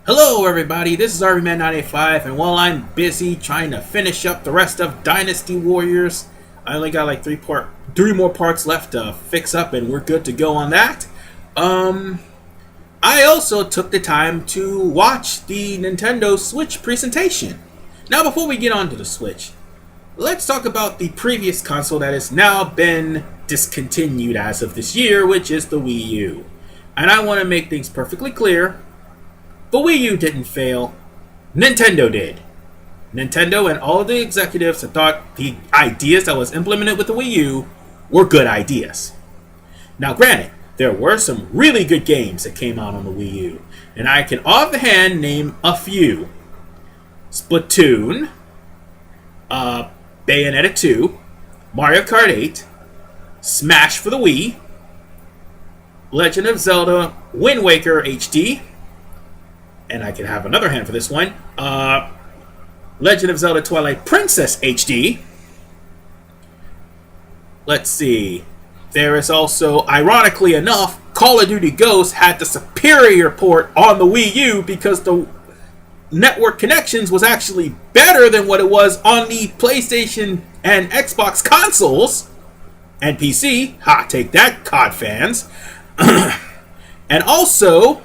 Hello everybody, this is RVMan985, and while I'm busy trying to finish up the rest of Dynasty Warriors, I only got like three more parts left to fix up and we're good to go on that. I also took the time to watch the Nintendo Switch presentation. Now before we get on to the Switch, let's talk about the previous console that has now been discontinued as of this year, which is the Wii U. And I want to make things perfectly clear. The Wii U didn't fail. Nintendo did. Nintendo and all of the executives that thought the ideas that was implemented with the Wii U were good ideas. Now granted, there were some really good games that came out on the Wii U, and I can offhand name a few. Splatoon, Bayonetta 2, Mario Kart 8, Smash for the Wii, Legend of Zelda Wind Waker HD, and I can have another hand for this one, Legend of Zelda Twilight Princess HD. Let's see. There is also, ironically enough, Call of Duty Ghosts had the superior port on the Wii U because the network connections was actually better than what it was on the PlayStation and Xbox consoles and PC. Ha, take that, COD fans. And also,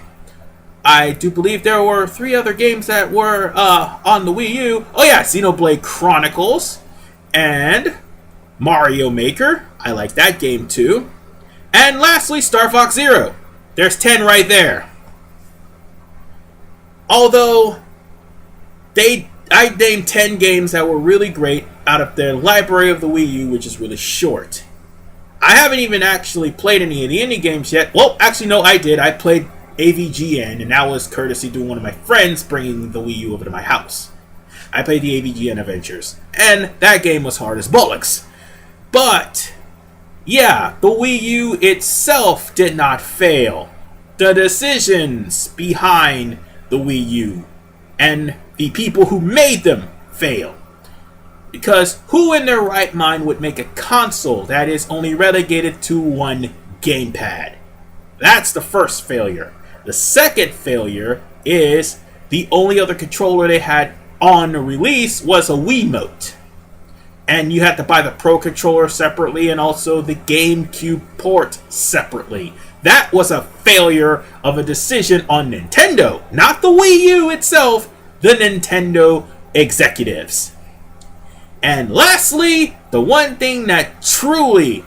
I do believe there were 3 other games that were on the Wii U. Oh yeah, Xenoblade Chronicles and Mario Maker. I like that game too. And lastly, Star Fox Zero. There's 10 right there. Although, I named 10 games that were really great out of their library of the Wii U, which is really short. I haven't even actually played any of the indie games yet. Well, actually no, I did. I played AVGN, and that was courtesy to one of my friends bringing the Wii U over to my house. I played the AVGN Adventures, and that game was hard as bollocks. But, yeah, the Wii U itself did not fail. The decisions behind the Wii U and the people who made them failed. Because who in their right mind would make a console that is only relegated to one gamepad? That's the first failure. The second failure is the only other controller they had on the release was a Wiimote. And you had to buy the Pro Controller separately and also the GameCube port separately. That was a failure of a decision on Nintendo, not the Wii U itself, the Nintendo executives. And lastly, the one thing that truly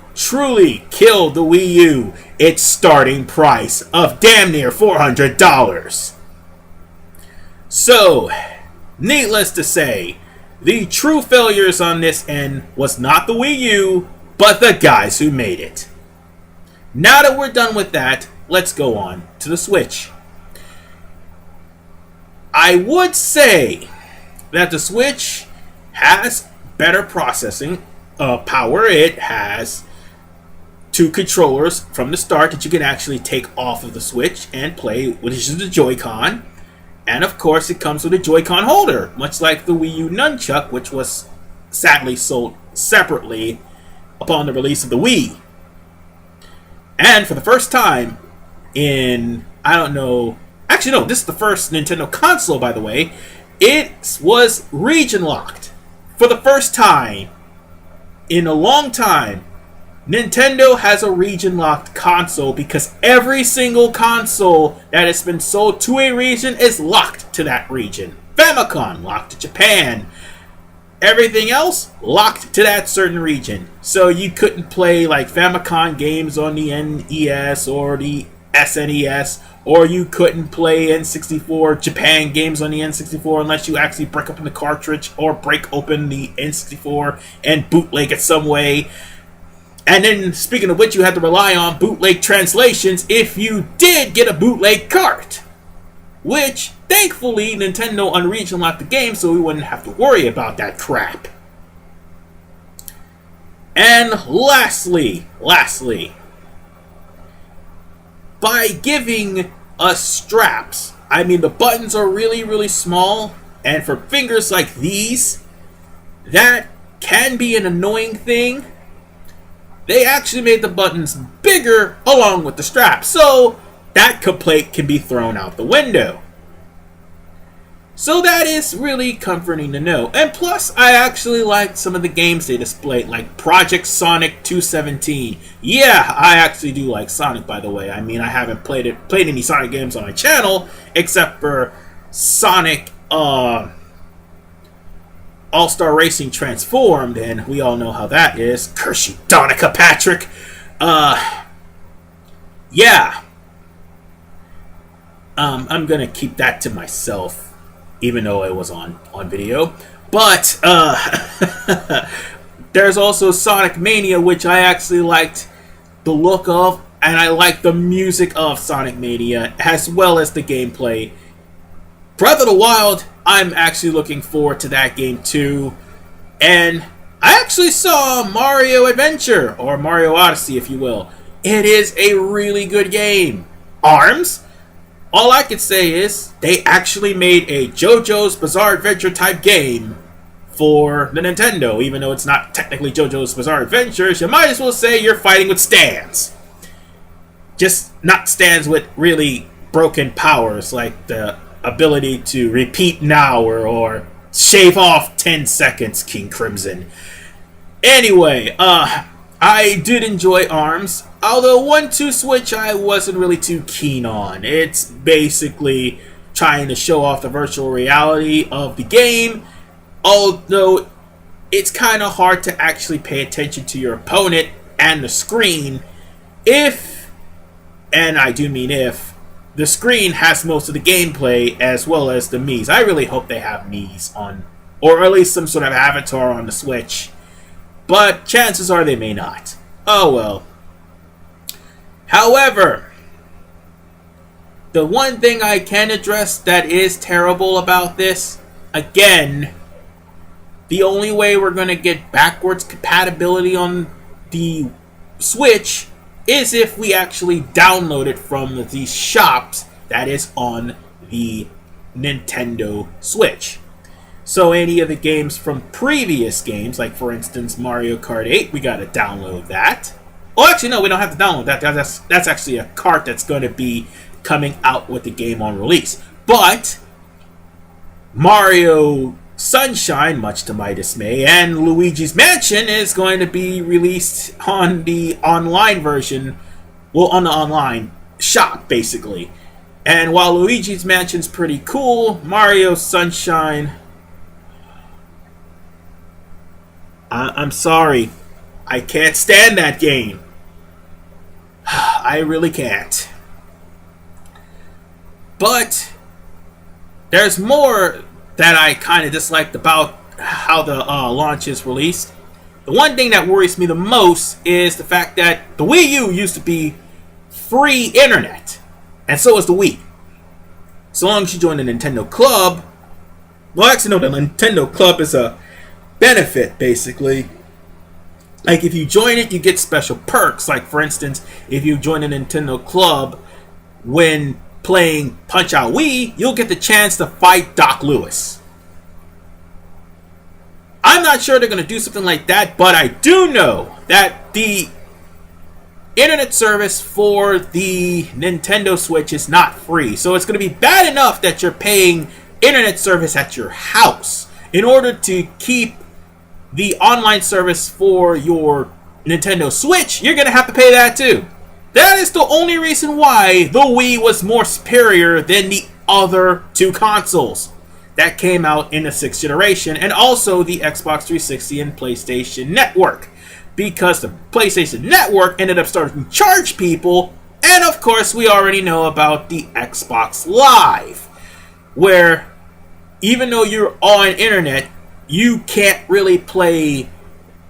killed the Wii U, its starting price of damn near $400. So, needless to say, the true failures on this end was not the Wii U, but the guys who made it. Now that we're done with that, let's go on to the Switch. I would say that the Switch has better processing power. It has 2 controllers from the start that you can actually take off of the Switch and play, which is the Joy-Con. And of course it comes with a Joy-Con holder, much like the Wii U Nunchuck, which was sadly sold separately upon the release of the Wii. And for the first time in, I don't know, actually no, this is the first Nintendo console, by the way, it was region locked. For the first time in a long time, Nintendo has a region-locked console because every single console that has been sold to a region is locked to that region. Famicom, locked to Japan. Everything else, locked to that certain region. So you couldn't play like Famicom games on the NES or the SNES, or you couldn't play N64 Japan games on the N64 unless you actually break open the cartridge or break open the N64 and bootleg it some way. And then, speaking of which, you had to rely on bootleg translations if you did get a bootleg cart. Which, thankfully, Nintendo unregioned locked the game so we wouldn't have to worry about that crap. And lastly, by giving us straps, I mean the buttons are really small, and for fingers like these, that can be an annoying thing. They actually made the buttons bigger along with the strap, so that complaint can be thrown out the window. So that is really comforting to know. And plus, I actually like some of the games they displayed, like Project Sonic 217. Yeah, I actually do like Sonic, by the way. I mean, I haven't played any Sonic games on my channel, except for Sonic All-Star Racing Transformed, and we all know how that is. Curse you, Donica Patrick! Yeah. I'm gonna keep that to myself, even though it was on video. But there's also Sonic Mania, which I actually liked the look of, and I like the music of Sonic Mania, as well as the gameplay. Breath of the Wild, I'm actually looking forward to that game too. And I actually saw Mario Adventure, or Mario Odyssey if you will. It is a really good game. ARMS? All I could say is they actually made a JoJo's Bizarre Adventure type game for the Nintendo. Even though it's not technically JoJo's Bizarre Adventures, you might as well say you're fighting with stands. Just not stands with really broken powers, like the ability to repeat now or shave off 10 seconds, King Crimson. Anyway, I did enjoy ARMS, although 1-2 Switch I wasn't really too keen on. It's basically trying to show off the virtual reality of the game, although it's kind of hard to actually pay attention to your opponent and the screen if, and I do mean if, the screen has most of the gameplay as well as the Mii's. I really hope they have Mii's on, or at least some sort of avatar on the Switch. But chances are they may not. Oh well. However, the one thing I can address that is terrible about this, again, the only way we're going to get backwards compatibility on the Switch is if we actually download it from the shops that is on the Nintendo Switch. So any of the games from previous games, like for instance Mario Kart 8, we gotta download that. Oh, actually no, we don't have to download that. That's actually a cart that's going to be coming out with the game on release. But Mario Sunshine, much to my dismay, and Luigi's Mansion is going to be released on the online version, well, on the online shop, basically. And while Luigi's Mansion's pretty cool, Mario Sunshine, I'm sorry, I can't stand that game. I really can't. But there's more that I kind of disliked about how the launch is released. The one thing that worries me the most is the fact that the Wii U used to be free internet, and so is the Wii. So long as you join the Nintendo Club, well, actually no, the Nintendo Club is a benefit, basically. Like if you join it, you get special perks. Like for instance, if you join a Nintendo Club when playing Punch-Out Wii, you'll get the chance to fight Doc Lewis. I'm not sure they're going to do something like that, but I do know that the internet service for the Nintendo Switch is not free. So it's going to be bad enough that you're paying internet service at your house. In order to keep the online service for your Nintendo Switch, you're going to have to pay that too. That is the only reason why the Wii was more superior than the other two consoles that came out in the 6th generation, and also the Xbox 360 and PlayStation Network. Because the PlayStation Network ended up starting to charge people, and of course we already know about the Xbox Live, where even though you're on internet, you can't really play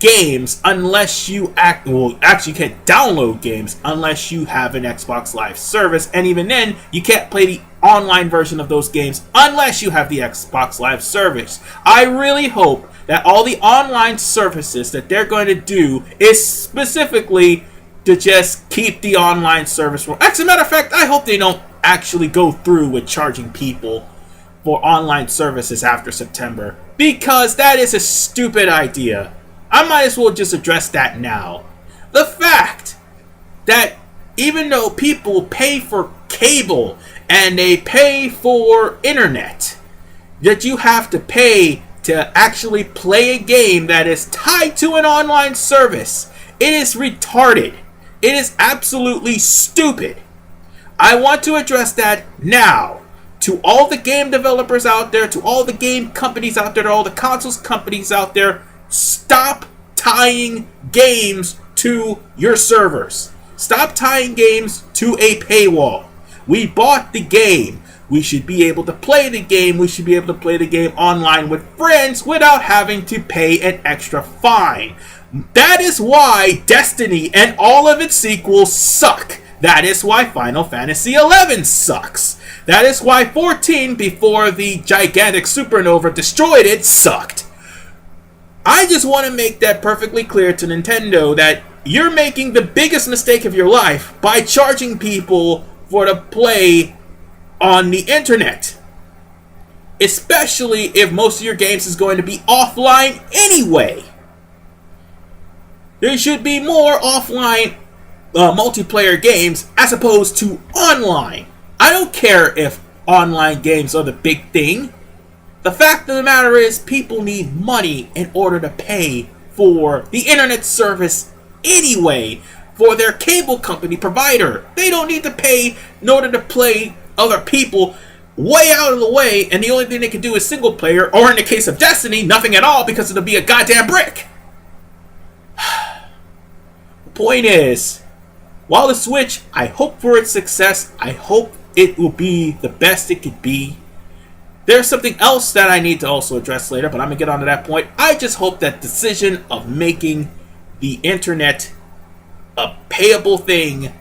games unless you you can't download games unless you have an Xbox Live service, and even then you can't play the online version of those games unless you have the Xbox Live service. I really hope that all the online services that they're going to do is specifically to just keep the online service. As a matter of fact, I hope they don't actually go through with charging people for online services after September, because that is a stupid idea. I might as well just address that now. The fact that even though people pay for cable and they pay for internet, that you have to pay to actually play a game that is tied to an online service. It is retarded. It is absolutely stupid. I want to address that now. To all the game developers out there, to all the game companies out there, to all the consoles companies out there, stop tying games to your servers. Stop tying games to a paywall. We bought the game. We should be able to play the game. We should be able to play the game online with friends without having to pay an extra fine. That is why Destiny and all of its sequels suck. That is why Final Fantasy XI sucks. That is why 14, before the gigantic supernova destroyed it, sucked. I just want to make that perfectly clear to Nintendo that you're making the biggest mistake of your life by charging people for to play on the internet. Especially if most of your games is going to be offline anyway. There should be more offline multiplayer games as opposed to online. I don't care if online games are the big thing. The fact of the matter is people need money in order to pay for the internet service anyway, for their cable company provider. They don't need to pay in order to play other people way out of the way, and the only thing they can do is single player, or in the case of Destiny, nothing at all because it'll be a goddamn brick. The point is, while the Switch, I hope for its success, I hope it will be the best it could be. There's something else that I need to also address later, but I'm going to get on to that point. I just hope that decision of making the internet a payable thing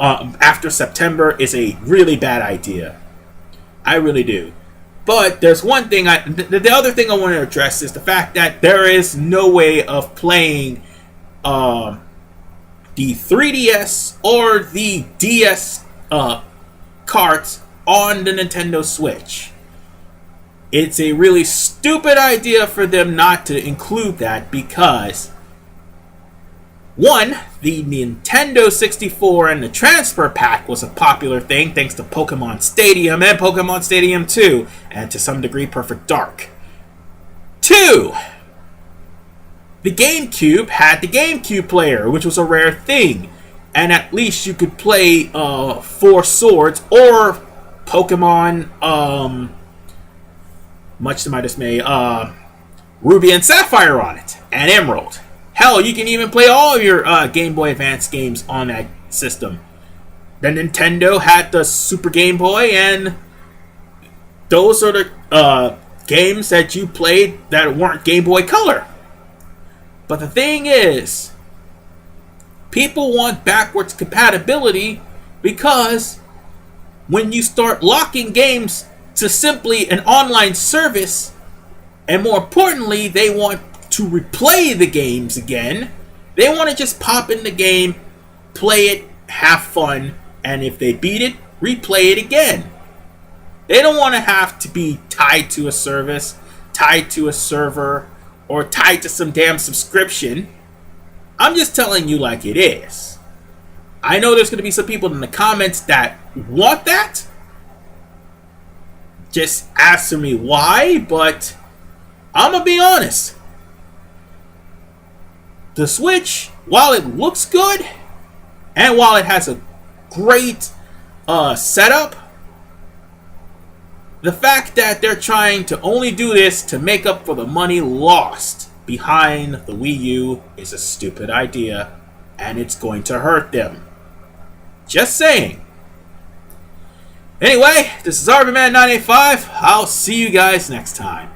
after September is a really bad idea. I really do. But there's one thing, the other thing I want to address is the fact that there is no way of playing the 3DS or the DS carts on the Nintendo Switch. It's a really stupid idea for them not to include that because, one, the Nintendo 64 and the transfer pack was a popular thing thanks to Pokemon Stadium and Pokemon Stadium 2, and to some degree Perfect Dark. Two, the GameCube had the GameCube player, which was a rare thing, and at least you could play Four Swords or Pokemon, much to my dismay, Ruby and Sapphire on it, and Emerald. Hell, you can even play all of your Game Boy Advance games on that system. The Nintendo had the Super Game Boy, and those are the games that you played that weren't Game Boy Color. But the thing is, people want backwards compatibility because when you start locking games to simply an online service, and more importantly, they want to replay the games again. They want to just pop in the game, play it, have fun, and if they beat it, replay it again. They don't want to have to be tied to a service, tied to a server, or tied to some damn subscription. I'm just telling you like it is. I know there's going to be some people in the comments that want that. Just answer me why, but I'm going to be honest. The Switch, while it looks good, and while it has a great setup, the fact that they're trying to only do this to make up for the money lost behind the Wii U is a stupid idea, and it's going to hurt them. Just saying. Anyway, this is RVMan985. I'll see you guys next time.